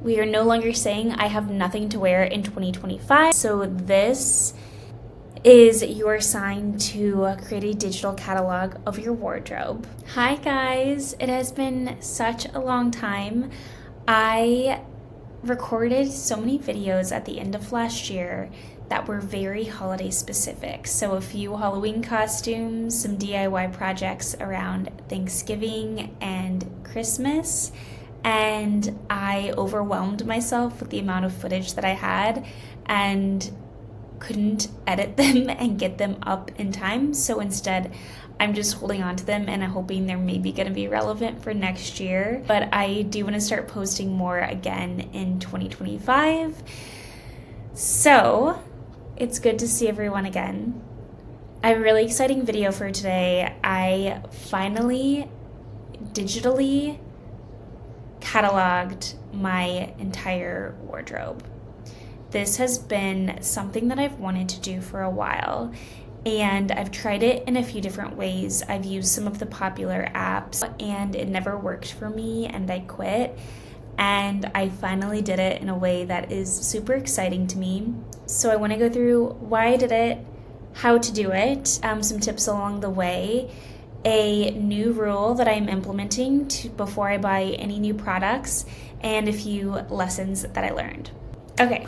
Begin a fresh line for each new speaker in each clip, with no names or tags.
We are no longer saying I have nothing to wear in 2025. So this is your sign to create a digital catalog of your wardrobe. Hi guys, it has been such a long time. I recorded so many videos at the end of last year that were very holiday specific. So a few Halloween costumes, some DIY projects around Thanksgiving and Christmas, and I overwhelmed myself with the amount of footage that I had and couldn't edit them and get them up in time. So instead, I'm just holding on to them and I'm hoping they're maybe going to be relevant for next year. But I do want to start posting more again in 2025. So it's good to see everyone again. I have a really exciting video for today. I finally digitally cataloged my entire wardrobe. This has been something that I've wanted to do for a while, and I've tried it in a few different ways. I've used some of the popular apps and it never worked for me and I quit, and I finally did it in a way that is super exciting to me. So I want to go through why I did it, how to do it, some tips along the way, a new rule that I'm implementing before I buy any new products, and a few lessons that I learned. Okay,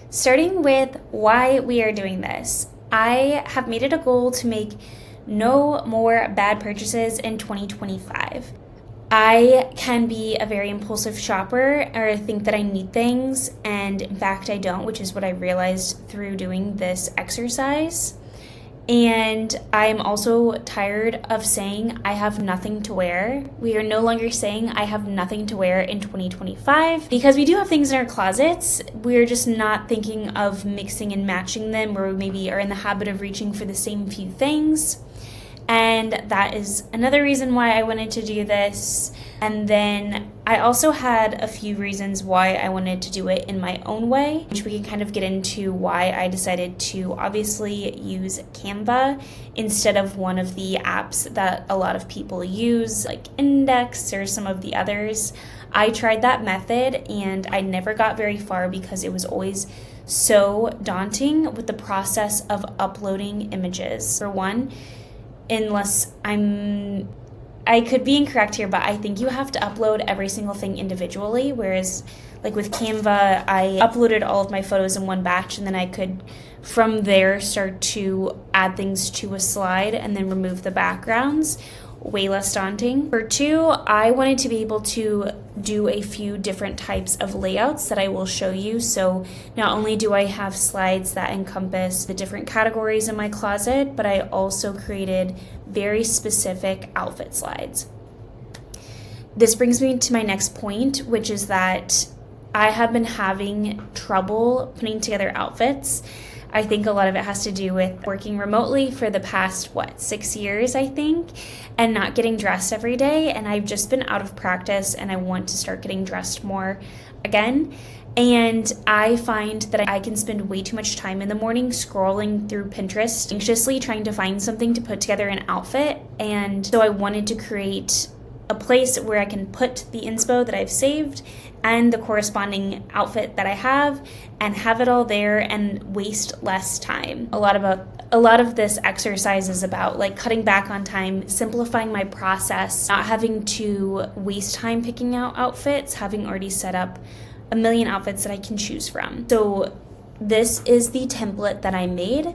starting with why we are doing this. I have made it a goal to make no more bad purchases in 2025. I can be a very impulsive shopper or think that I need things, and in fact I don't, which is what I realized through doing this exercise. And I'm also tired of saying I have nothing to wear. We are no longer saying I have nothing to wear in 2025 because we do have things in our closets. We're just not thinking of mixing and matching them, or maybe are in the habit of reaching for the same few things. And that is another reason why I wanted to do this. And then I also had a few reasons why I wanted to do it in my own way, which we can kind of get into why I decided to obviously use Canva instead of one of the apps that a lot of people use, like Index or some of the others. I tried that method and I never got very far because it was always so daunting with the process of uploading images. For one, I could be incorrect here, but I think you have to upload every single thing individually, whereas like with Canva, I uploaded all of my photos in one batch, and then I could from there start to add things to a slide and then remove the backgrounds. Way less daunting. For two, I wanted to be able to do a few different types of layouts that I will show you. So not only do I have slides that encompass the different categories in my closet, but I also created very specific outfit slides. This brings me to my next point, which is that I have been having trouble putting together outfits. I think a lot of it has to do with working remotely for the past, 6 years, I think, and not getting dressed every day. And I've just been out of practice and I want to start getting dressed more again. And I find that I can spend way too much time in the morning scrolling through Pinterest, anxiously trying to find something to put together an outfit. And so I wanted to create a place where I can put the inspo that I've saved and the corresponding outfit that I have and have it all there and waste less time. A lot of this exercise is about like cutting back on time, simplifying my process, not having to waste time picking out outfits, having already set up a million outfits that I can choose from. So this is the template that I made.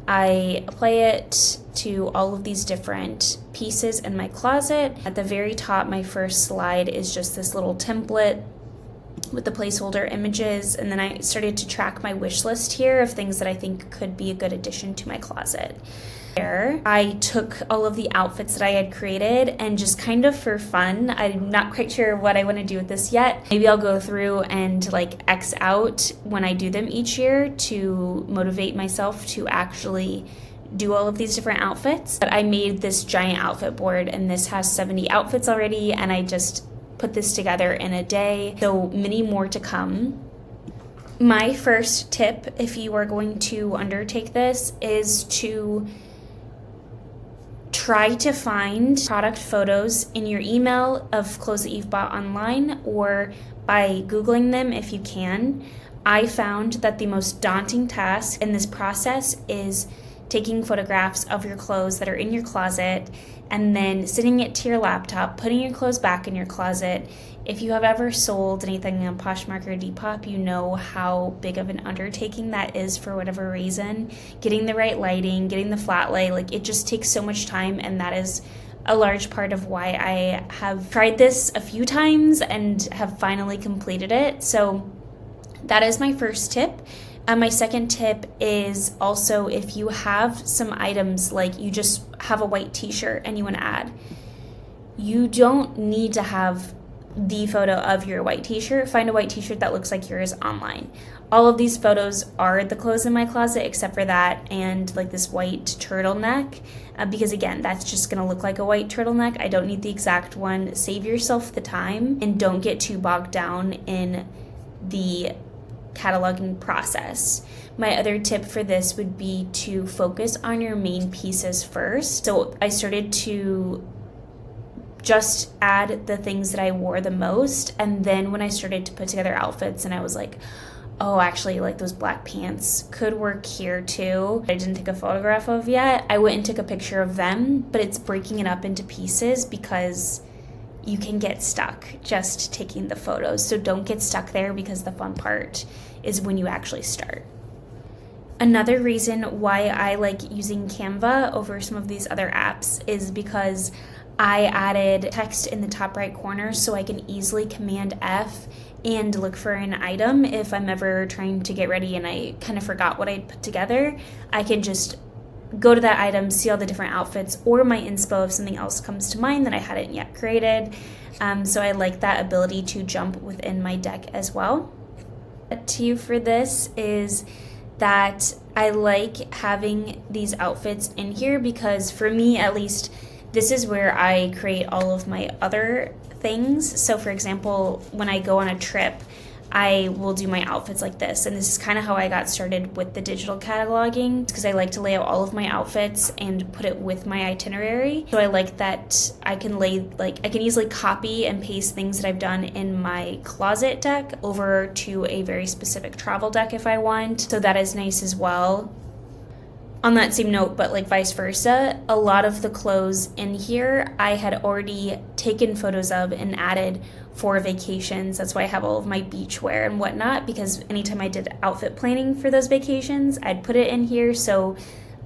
I apply it to all of these different pieces in my closet. At the very top, my first slide is just this little template with the placeholder images, and then I started to track my wish list here of things that I think could be a good addition to my closet. There, I took all of the outfits that I had created and just kind of for fun, I'm not quite sure what I want to do with this yet. Maybe I'll go through and like X out when I do them each year to motivate myself to actually do all of these different outfits. But I made this giant outfit board, and this has 70 outfits already, and I just put this together in a day. So many more to come. My first tip, if you are going to undertake this, is to try to find product photos in your email of clothes that you've bought online, or by Googling them if you can. I found that the most daunting task in this process is taking photographs of your clothes that are in your closet and then sending it to your laptop, putting your clothes back in your closet. If you have ever sold anything on Poshmark or Depop, you know how big of an undertaking that is for whatever reason. Getting the right lighting, getting the flat lay, like it just takes so much time, and that is a large part of why I have tried this a few times and have finally completed it. So that is my first tip. My second tip is also if you have some items, like you just have a white t-shirt and you want to add, you don't need to have the photo of your white t-shirt. Find a white t-shirt that looks like yours online. All of these photos are the clothes in my closet except for that and like this white turtleneck, because again, that's just gonna look like a white turtleneck. I don't need the exact one. Save yourself the time and don't get too bogged down in the cataloging process. My other tip for this would be to focus on your main pieces first. So I started to just add the things that I wore the most, and then when I started to put together outfits and I was like, oh, actually, like those black pants could work here too, I didn't take a photograph of yet, I went and took a picture of them, but it's breaking it up into pieces because you can get stuck just taking the photos. So don't get stuck there, because the fun part is when you actually start. Another reason why I like using Canva over some of these other apps is because I added text in the top right corner so I can easily Command F and look for an item. If I'm ever trying to get ready and I kind of forgot what I'd put together, I can just go to that item, see all the different outfits, or my inspo if something else comes to mind that I hadn't yet created. So I like that ability to jump within my deck as well. To you for this is that I like having these outfits in here because for me at least, this is where I create all of my other things. So for example, when I go on a trip, I will do my outfits like this. And this is kind of how I got started with the digital cataloging, because I like to lay out all of my outfits and put it with my itinerary. So I like that I can I can easily copy and paste things that I've done in my closet deck over to a very specific travel deck if I want. So that is nice as well. On that same note, but like vice versa, a lot of the clothes in here I had already taken photos of and added for vacations. That's why I have all of my beach wear and whatnot, because anytime I did outfit planning for those vacations, I'd put it in here. So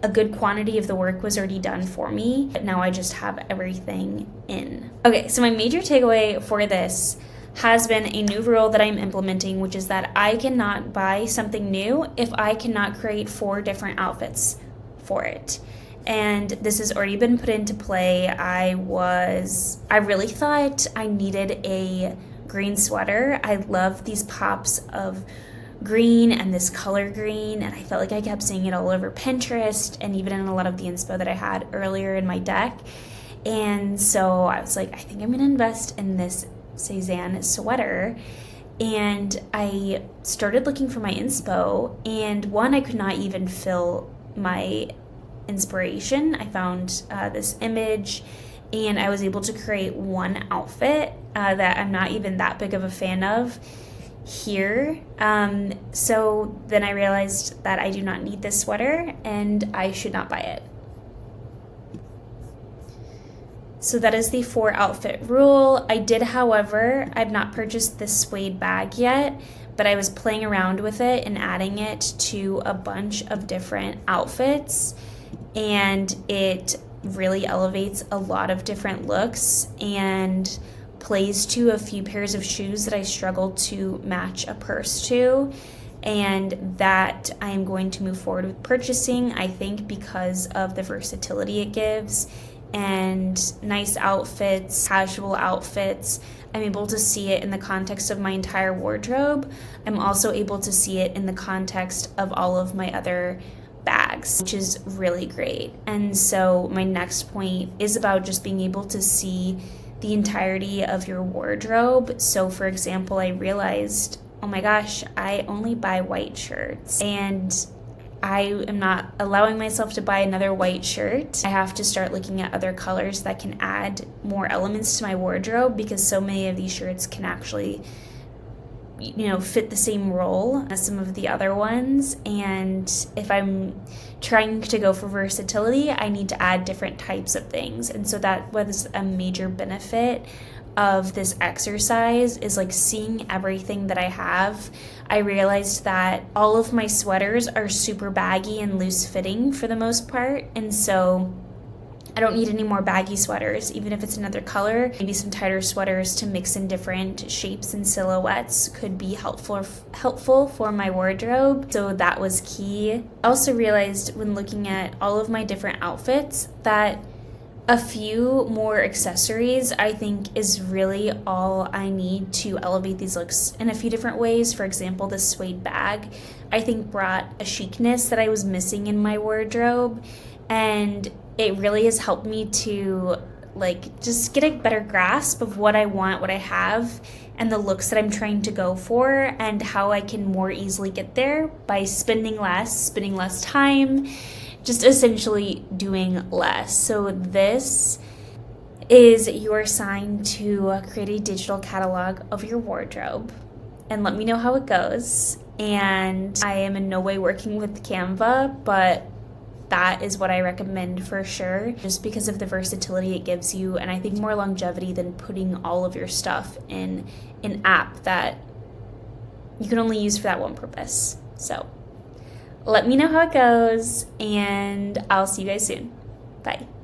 a good quantity of the work was already done for me, but now I just have everything in. Okay, so my major takeaway for this has been a new rule that I'm implementing, which is that I cannot buy something new if I cannot create 4 different outfits for it. And this has already been put into play. I really thought I needed a green sweater. I love these pops of green and this color green, and I felt like I kept seeing it all over Pinterest and even in a lot of the inspo that I had earlier in my deck. And so I was like, I think I'm gonna invest in this Cezanne sweater. And I started looking for my inspo, and one, I could not even fill my inspiration. I found this image and I was able to create one outfit that I'm not even that big of a fan of here. So then I realized that I do not need this sweater and I should not buy it. So that is the 4 outfit rule. I did, however, I've not purchased this suede bag yet, but I was playing around with it and adding it to a bunch of different outfits, and it really elevates a lot of different looks and plays to a few pairs of shoes that I struggle to match a purse to, and that I am going to move forward with purchasing, I think, because of the versatility it gives and nice outfits, casual outfits. I'm able to see it in the context of my entire wardrobe. I'm also able to see it in the context of all of my other bags, which is really great. And so my next point is about just being able to see the entirety of your wardrobe. So for example, I realized, oh my gosh, I only buy white shirts, and I am not allowing myself to buy another white shirt. I have to start looking at other colors that can add more elements to my wardrobe, because so many of these shirts can actually fit the same role as some of the other ones. And if I'm trying to go for versatility, I need to add different types of things. And so that was a major benefit of this exercise, is like seeing everything that I have. I realized that all of my sweaters are super baggy and loose fitting for the most part, and so I don't need any more baggy sweaters, even if it's another color. Maybe some tighter sweaters to mix in different shapes and silhouettes could be helpful for my wardrobe. So that was key. I also realized when looking at all of my different outfits that a few more accessories, I think, is really all I need to elevate these looks in a few different ways. For example, this suede bag, I think, brought a chicness that I was missing in my wardrobe, and it really has helped me to just get a better grasp of what I want, what I have, and the looks that I'm trying to go for, and how I can more easily get there by spending less time, just essentially doing less. So this is your sign to create a digital catalog of your wardrobe, and let me know how it goes. And I am in no way working with Canva, but that is what I recommend for sure, just because of the versatility it gives you, and I think more longevity than putting all of your stuff in an app that you can only use for that one purpose. So let me know how it goes, and I'll see you guys soon. Bye.